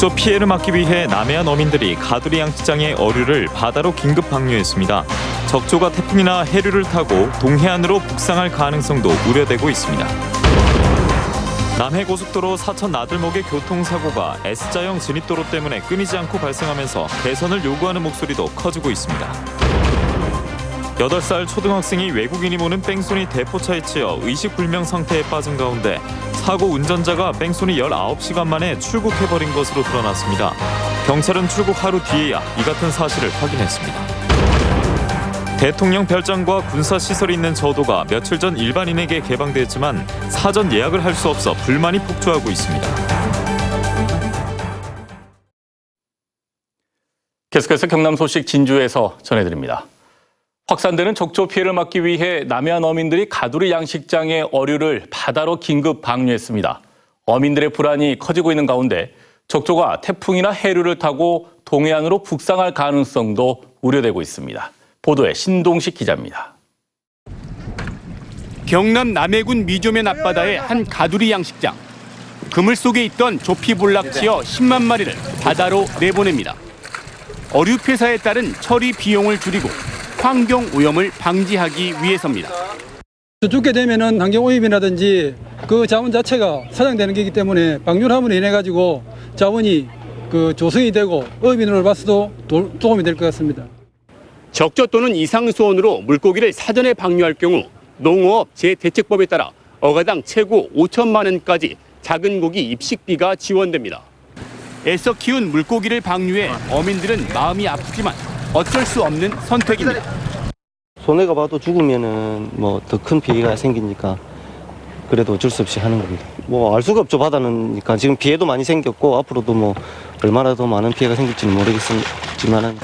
적조 피해를 막기 위해 남해안 어민들이 가두리 양식장의 어류를 바다로 긴급 방류했습니다. 적조가 태풍이나 해류를 타고 동해안으로 북상할 가능성도 우려되고 있습니다. 남해고속도로 사천 나들목의 교통사고가 S자형 진입도로 때문에 끊이지 않고 발생하면서 개선을 요구하는 목소리도 커지고 있습니다. 8살 초등학생이 외국인이 모는 뺑소니 대포차에 치여 의식불명 상태에 빠진 가운데 사고 운전자가 뺑소니 19시간 만에 출국해버린 것으로 드러났습니다. 경찰은 출국 하루 뒤에야 이 같은 사실을 확인했습니다. 대통령 별장과 군사시설이 있는 저도가 며칠 전 일반인에게 개방됐지만 사전 예약을 할 수 없어 불만이 폭주하고 있습니다. 계속해서 경남 소식 진주에서 전해드립니다. 확산되는 적조 피해를 막기 위해 남해안 어민들이 가두리 양식장의 어류를 바다로 긴급 방류했습니다. 어민들의 불안이 커지고 있는 가운데 적조가 태풍이나 해류를 타고 동해안으로 북상할 가능성도 우려되고 있습니다. 보도에 신동식 기자입니다. 경남 남해군 미조면 앞바다의 한 가두리 양식장. 그물 속에 있던 조피 볼락치어 10만 마리를 바다로 내보냅니다. 어류 폐사에 따른 처리 비용을 줄이고 환경 오염을 방지하기 위해서입니다. 죽게 되면은 환경 오염이라든지 그 자원 자체가 사장되는 거기 때문에 방류를 함으로 인해 가지고 자원이 조성이 되고 어민으로 봐서도 도움이 될 것 같습니다. 적조 또는 이상 수온으로 물고기를 사전에 방류할 경우 농어업 재대책법에 따라 어가당 최고 5천만 원까지 작은 고기 입식비가 지원됩니다. 애써 키운 물고기를 방류해 어민들은 마음이 아프지만 어쩔 수 없는 선택입니다. 손해가 봐도 죽으면은 뭐 더 큰 피해가 생기니까 그래도 어쩔 수 없이 하는 겁니다. 뭐 알 수가 없죠. 바다는니까 지금 피해도 많이 생겼고 앞으로도 뭐 얼마나 더 많은 피해가 생길지는 모르겠지만은.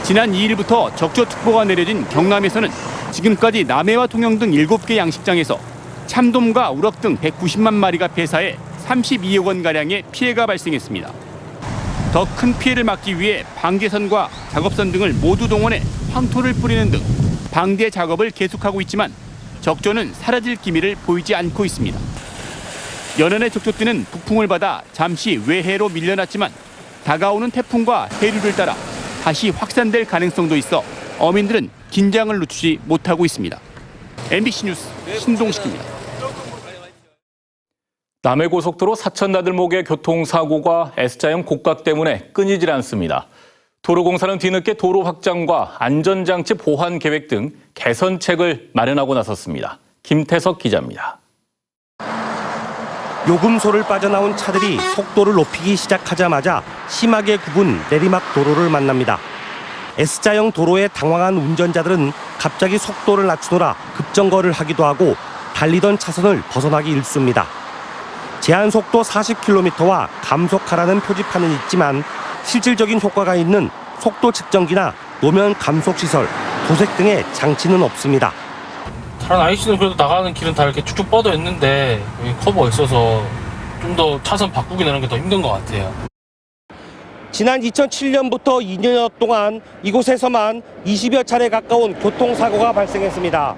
지난 2일부터 적조특보가 내려진 경남에서는 지금까지 남해와 통영 등 7개 양식장에서 참돔과 우럭 등 190만 마리가 폐사해 32억 원가량의 피해가 발생했습니다. 더 큰 피해를 막기 위해 방제선과 작업선 등을 모두 동원해 황토를 뿌리는 등 방제 작업을 계속하고 있지만 적조는 사라질 기미를 보이지 않고 있습니다. 연안의 적조띠는 북풍을 받아 잠시 외해로 밀려났지만 다가오는 태풍과 해류를 따라 다시 확산될 가능성도 있어 어민들은 긴장을 늦추지 못하고 있습니다. MBC 뉴스 신동식입니다. 남해고속도로 사천 나들목의 교통사고가 S자형 곡각 때문에 끊이질 않습니다. 도로공사는 뒤늦게 도로 확장과 안전장치 보완 계획 등 개선책을 마련하고 나섰습니다. 김태석 기자입니다. 요금소를 빠져나온 차들이 속도를 높이기 시작하자마자 심하게 굽은 내리막 도로를 만납니다. S자형 도로에 당황한 운전자들은 갑자기 속도를 낮추느라 급정거를 하기도 하고 달리던 차선을 벗어나기 일쑤입니다. 제한 속도 40km와 감속하라는 표지판은 있지만 실질적인 효과가 있는 속도 측정기나 노면 감속시설, 도색 등의 장치는 없습니다. 다른 IC는 그래도 나가는 길은 다 이렇게 쭉쭉 뻗어 있는데 여기 커브가 있어서 좀 더 차선 바꾸기 내는 게 더 힘든 것 같아요. 지난 2007년부터 2년여 동안 이곳에서만 20여 차례 가까운 교통사고가 발생했습니다.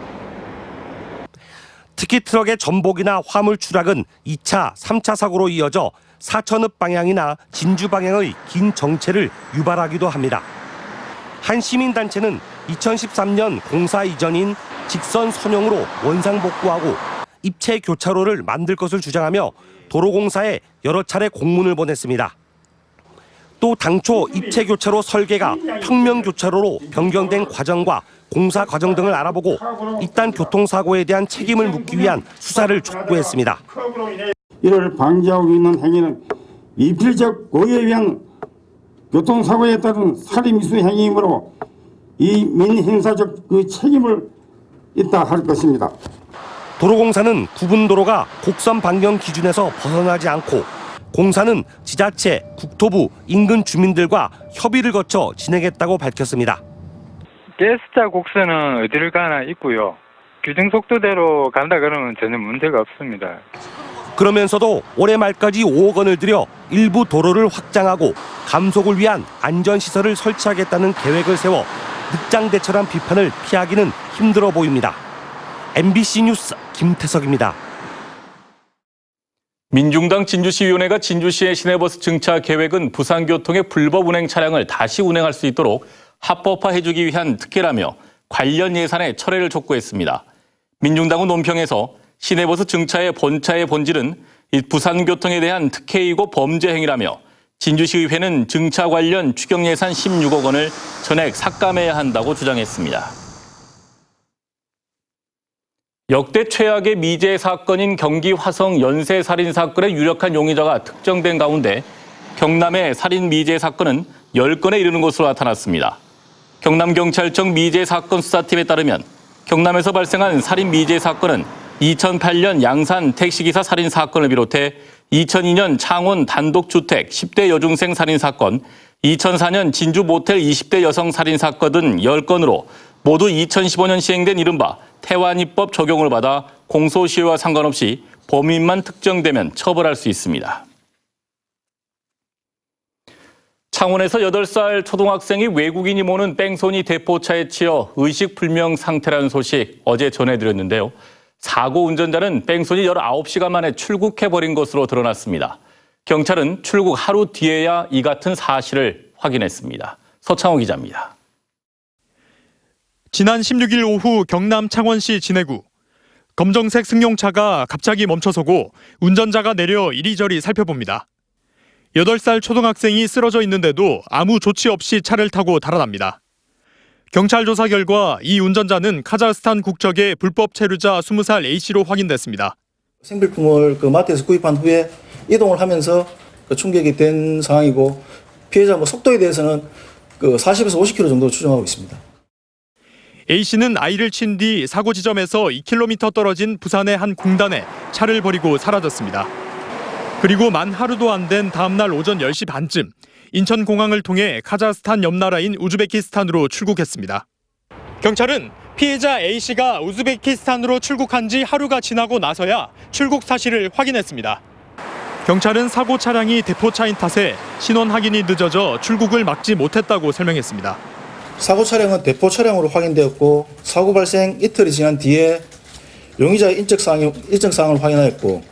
특히 트럭의 전복이나 화물 추락은 2차, 3차 사고로 이어져 사천읍 방향이나 진주 방향의 긴 정체를 유발하기도 합니다. 한 시민단체는 2013년 공사 이전인 직선 선용으로 원상복구하고 입체 교차로를 만들 것을 주장하며 도로공사에 여러 차례 공문을 보냈습니다. 또 당초 입체 교차로 설계가 평면 교차로로 변경된 과정과 공사 과정 등을 알아보고 이딴 교통사고에 대한 책임을 묻기 위한 수사를 촉구했습니다. 이를 방지하고 있는 행위는 미필적 고의에 의한 교통사고에 따른 살인미수 행위이므로 이 민형사적 책임을 있다 할 것입니다. 도로공사는 구분도로가 곡선 반경 기준에서 벗어나지 않고 공사는 지자체, 국토부, 인근 주민들과 협의를 거쳐 진행했다고 밝혔습니다. S자 곡선은 어디를 가나 있고요. 규정 속도대로 간다 그러면 전혀 문제가 없습니다. 그러면서도 올해 말까지 5억 원을 들여 일부 도로를 확장하고 감속을 위한 안전시설을 설치하겠다는 계획을 세워 늑장대처럼 비판을 피하기는 힘들어 보입니다. MBC 뉴스 김태석입니다. 민중당 진주시위원회가 진주시의 시내버스 증차 계획은 부산교통의 불법 운행 차량을 다시 운행할 수 있도록 합법화해주기 위한 특혜라며 관련 예산의 철회를 촉구했습니다. 민중당은 논평에서 시내버스 증차의 본차의 본질은 이 부산교통에 대한 특혜이고 범죄 행위라며 진주시의회는 증차 관련 추경 예산 16억 원을 전액 삭감해야 한다고 주장했습니다. 역대 최악의 미제 사건인 경기 화성 연쇄 살인 사건의 유력한 용의자가 특정된 가운데 경남의 살인 미제 사건은 10건에 이르는 것으로 나타났습니다. 경남경찰청 미제 사건 수사팀에 따르면 경남에서 발생한 살인 미제 사건은 2008년 양산 택시기사 살인 사건을 비롯해 2002년 창원 단독주택 10대 여중생 살인 사건, 2004년 진주 모텔 20대 여성 살인 사건 등 10건으로 모두 2015년 시행된 이른바 태완입법 적용을 받아 공소시효와 상관없이 범인만 특정되면 처벌할 수 있습니다. 창원에서 8살 초등학생이 외국인이 모는 뺑소니 대포차에 치여 의식불명 상태라는 소식 어제 전해드렸는데요. 사고 운전자는 뺑소니 19시간 만에 출국해버린 것으로 드러났습니다. 경찰은 출국 하루 뒤에야 이 같은 사실을 확인했습니다. 서창호 기자입니다. 지난 16일 오후 경남 창원시 진해구. 검정색 승용차가 갑자기 멈춰서고 운전자가 내려 이리저리 살펴봅니다. 8살 초등학생이 쓰러져 있는데도 아무 조치 없이 차를 타고 달아납니다. 경찰 조사 결과 이 운전자는 카자흐스탄 국적의 불법 체류자 20살 A씨로 확인됐습니다. 생필품을 마트에서 구입한 후에 이동을 하면서 충격이 된 상황이고 피해자 속도에 대해서는 40에서 50km 정도 추정하고 있습니다. A씨는 아이를 친 뒤 사고 지점에서 2km 떨어진 부산의 한 공단에 차를 버리고 사라졌습니다. 그리고 만 하루도 안 된 다음 날 오전 10시 반쯤 인천공항을 통해 카자흐스탄 옆 나라인 우즈베키스탄으로 출국했습니다. 경찰은 피해자 A씨가 우즈베키스탄으로 출국한 지 하루가 지나고 나서야 출국 사실을 확인했습니다. 경찰은 사고 차량이 대포차인 탓에 신원 확인이 늦어져 출국을 막지 못했다고 설명했습니다. 사고 차량은 대포 차량으로 확인되었고 사고 발생 이틀이 지난 뒤에 용의자의 일정 사항을 확인하였고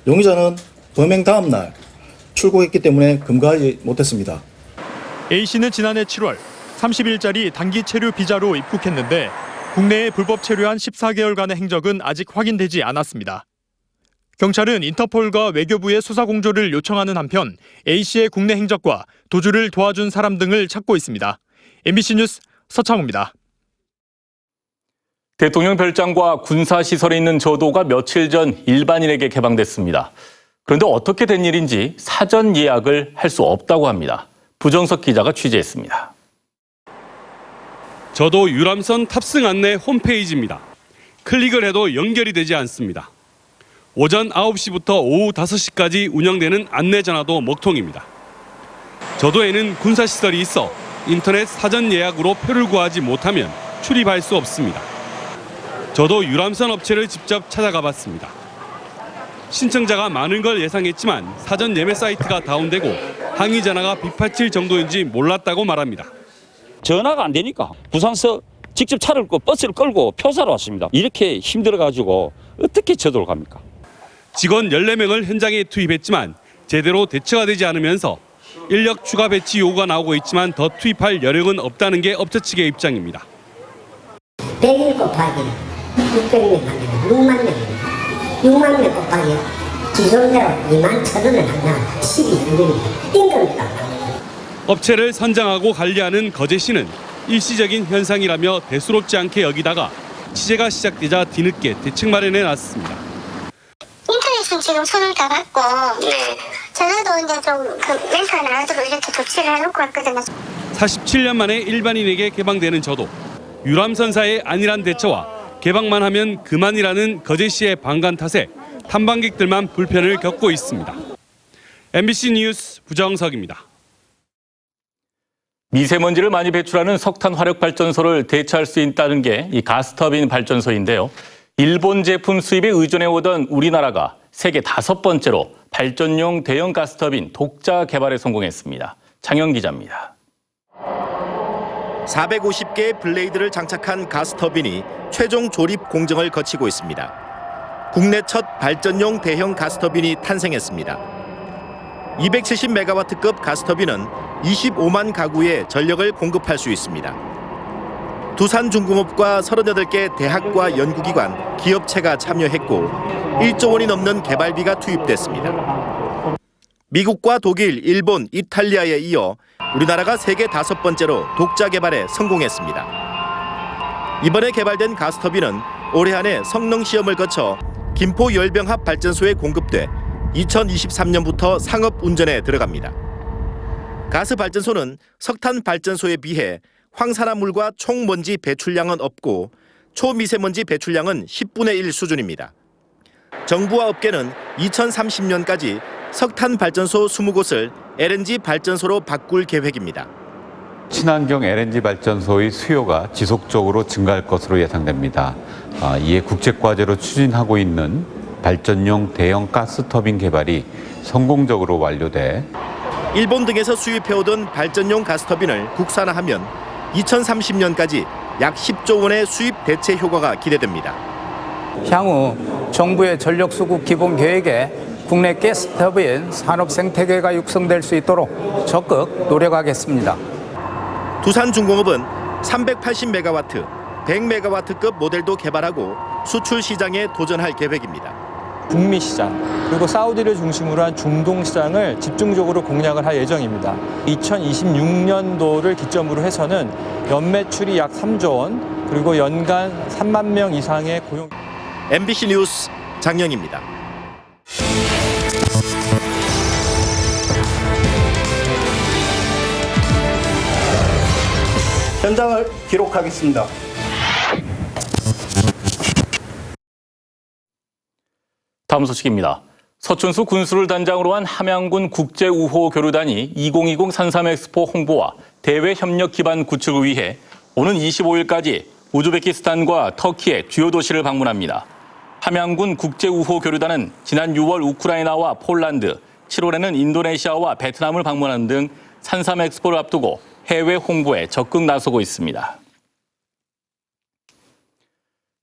용의자는 범행 다음 날 출국했기 때문에 금가하지 못했습니다. A씨는 지난해 7월 30일짜리 단기 체류 비자로 입국했는데 국내에 불법 체류한 14개월간의 행적은 아직 확인되지 않았습니다. 경찰은 인터폴과 외교부의 수사 공조를 요청하는 한편 A씨의 국내 행적과 도주를 도와준 사람 등을 찾고 있습니다. MBC 뉴스 서창호입니다. 대통령 별장과 군사시설에 있는 저도가 며칠 전 일반인에게 개방됐습니다. 그런데 어떻게 된 일인지 사전 예약을 할 수 없다고 합니다. 부정석 기자가 취재했습니다. 저도 유람선 탑승 안내 홈페이지입니다. 클릭을 해도 연결이 되지 않습니다. 오전 9시부터 오후 5시까지 운영되는 안내 전화도 먹통입니다. 저도에는 군사시설이 있어 인터넷 사전 예약으로 표를 구하지 못하면 출입할 수 없습니다. 저도 유람선 업체를 직접 찾아가 봤습니다. 신청자가 많은 걸 예상했지만 사전 예매 사이트가 다운되고 항의 전화가 빗발칠 정도인지 몰랐다고 말합니다. 전화가 안 되니까 부산서 직접 차를 끌고 버스를 끌고 표 사러 왔습니다. 이렇게 힘들어가지고 어떻게 저도를 갑니까? 직원 14명을 현장에 투입했지만 제대로 대처가 되지 않으면서 인력 추가 배치 요구가 나오고 있지만 더 투입할 여력은 없다는 게 업체 측의 입장입니다. 100일 곱하기 600명 하면 6만 명입니다. 6만 명 곱하기 기존대로 2만 1,000원을 하면 12년입니다. 임금도 안 나옵니다. 업체를 선정하고 관리하는 거제시는 일시적인 현상이라며 대수롭지 않게 여기다가 취재가 시작되자 뒤늦게 대책 마련해 놨습니다. 인터넷은 지금 손을 다 받고 전화도 이제 좀 멘트가 나가도록 이렇게 조치를 해놓고 왔거든요. 47년 만에 일반인에게 개방되는 저도 유람선사의 안일한 대처와 개방만 하면 그만이라는 거제시의 방관 탓에 탐방객들만 불편을 겪고 있습니다. MBC 뉴스 부정석입니다. 미세먼지를 많이 배출하는 석탄 화력 발전소를 대체할 수 있다는 게 이 가스터빈 발전소인데요. 일본 제품 수입에 의존해오던 우리나라가 세계 5번째로 발전용 대형 가스터빈 독자 개발에 성공했습니다. 장영 기자입니다. 450개의 블레이드를 장착한 가스터빈이 최종 조립 공정을 거치고 있습니다. 국내 첫 발전용 대형 가스터빈이 탄생했습니다. 270메가와트급 가스터빈은 25만 가구에 전력을 공급할 수 있습니다. 두산중공업과 38개 대학과 연구기관, 기업체가 참여했고 1조 원이 넘는 개발비가 투입됐습니다. 미국과 독일, 일본, 이탈리아에 이어 우리나라가 세계 5번째로 독자 개발에 성공했습니다. 이번에 개발된 가스터빈은 올해 안에 성능 시험을 거쳐 김포 열병합 발전소에 공급돼 2023년부터 상업 운전에 들어갑니다. 가스 발전소는 석탄 발전소에 비해 황산화물과 총먼지 배출량은 없고 초미세먼지 배출량은 10분의 1 수준입니다. 정부와 업계는 2030년까지 석탄 발전소 20곳을 LNG 발전소로 바꿀 계획입니다. 친환경 LNG 발전소의 수요가 지속적으로 증가할 것으로 예상됩니다. 이에 국제과제로 추진하고 있는 발전용 대형 가스터빈 개발이 성공적으로 완료돼 일본 등에서 수입해오던 발전용 가스터빈을 국산화하면 2030년까지 약 10조 원의 수입 대체 효과가 기대됩니다. 향후 정부의 전력 수급 기본 계획에 국내 가스터빈 산업 생태계가 육성될 수 있도록 적극 노력하겠습니다. 두산중공업은 380메가와트, 100메가와트급 모델도 개발하고 수출 시장에 도전할 계획입니다. 북미 시장 그리고 사우디를 중심으로 한 중동 시장을 집중적으로 공략을 할 예정입니다. 2026년도를 기점으로 해서는 연매출이 약 3조 원 그리고 연간 3만 명 이상의 고용. MBC 뉴스 장영입니다. 현장을 기록하겠습니다. 다음 소식입니다. 서춘수 군수를 단장으로 한 함양군 국제우호교류단이 2020 산삼엑스포 홍보와 대외 협력 기반 구축을 위해 오는 25일까지 우즈베키스탄과 터키의 주요 도시를 방문합니다. 함양군 국제우호교류단은 지난 6월 우크라이나와 폴란드, 7월에는 인도네시아와 베트남을 방문하는 등 산삼엑스포를 앞두고 해외 홍보에 적극 나서고 있습니다.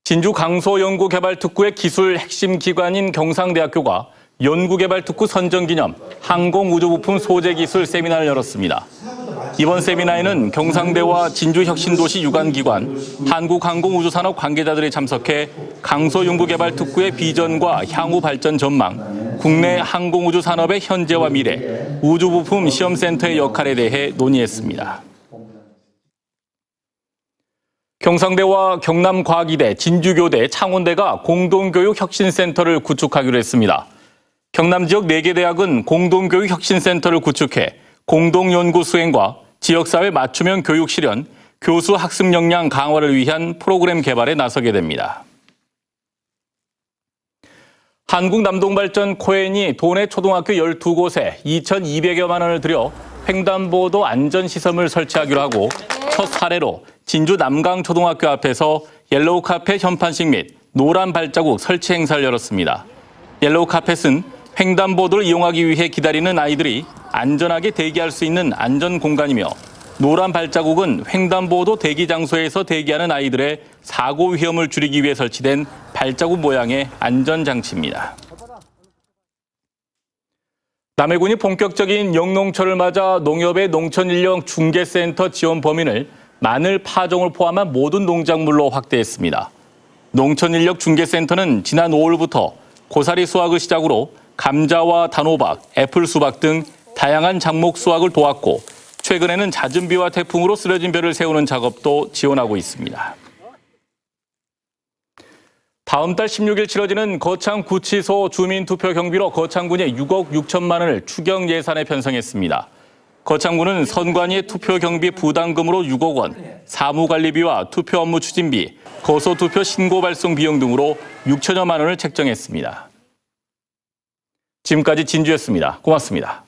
진주 강소연구개발특구의 기술 핵심 기관인 경상대학교가 연구개발특구 선정기념 항공우주부품 소재기술 세미나를 열었습니다. 이번 세미나에는 경상대와 진주혁신도시 유관기관, 한국항공우주산업 관계자들이 참석해 강소연구개발특구의 비전과 향후 발전 전망, 국내 항공우주 산업의 현재와 미래, 우주부품 시험센터의 역할에 대해 논의했습니다. 경상대와 경남과기대, 진주교대, 창원대가 공동교육혁신센터를 구축하기로 했습니다. 경남 지역 4개 대학은 공동교육혁신센터를 구축해 공동연구 수행과 지역사회 맞춤형 교육 실현, 교수 학습 역량 강화를 위한 프로그램 개발에 나서게 됩니다. 한국남동발전 코엔이 도내 초등학교 12곳에 2,200여만 원을 들여 횡단보도 안전시설을 설치하기로 하고 첫 사례로 진주 남강초등학교 앞에서 옐로우 카펫 현판식 및 노란 발자국 설치 행사를 열었습니다. 옐로우 카펫은 횡단보도를 이용하기 위해 기다리는 아이들이 안전하게 대기할 수 있는 안전 공간이며 노란 발자국은 횡단보도 대기 장소에서 대기하는 아이들의 사고 위험을 줄이기 위해 설치된 발자국 모양의 안전장치입니다. 남해군이 본격적인 영농철을 맞아 농협의 농촌인력 중개센터 지원 범위를 마늘 파종을 포함한 모든 농작물로 확대했습니다. 농촌인력 중개센터는 지난 5월부터 고사리 수확을 시작으로 감자와 단호박, 애플 수박 등 다양한 작목 수확을 도왔고 최근에는 잦은 비와 태풍으로 쓰러진 벼를 세우는 작업도 지원하고 있습니다. 다음 달 16일 치러지는 거창구치소 주민투표 경비로 거창군이 6억 6천만 원을 추경 예산에 편성했습니다. 거창군은 선관위의 투표 경비 부담금으로 6억 원, 사무관리비와 투표 업무 추진비, 거소투표 신고 발송 비용 등으로 6천여만 원을 책정했습니다. 지금까지 진주였습니다. 고맙습니다.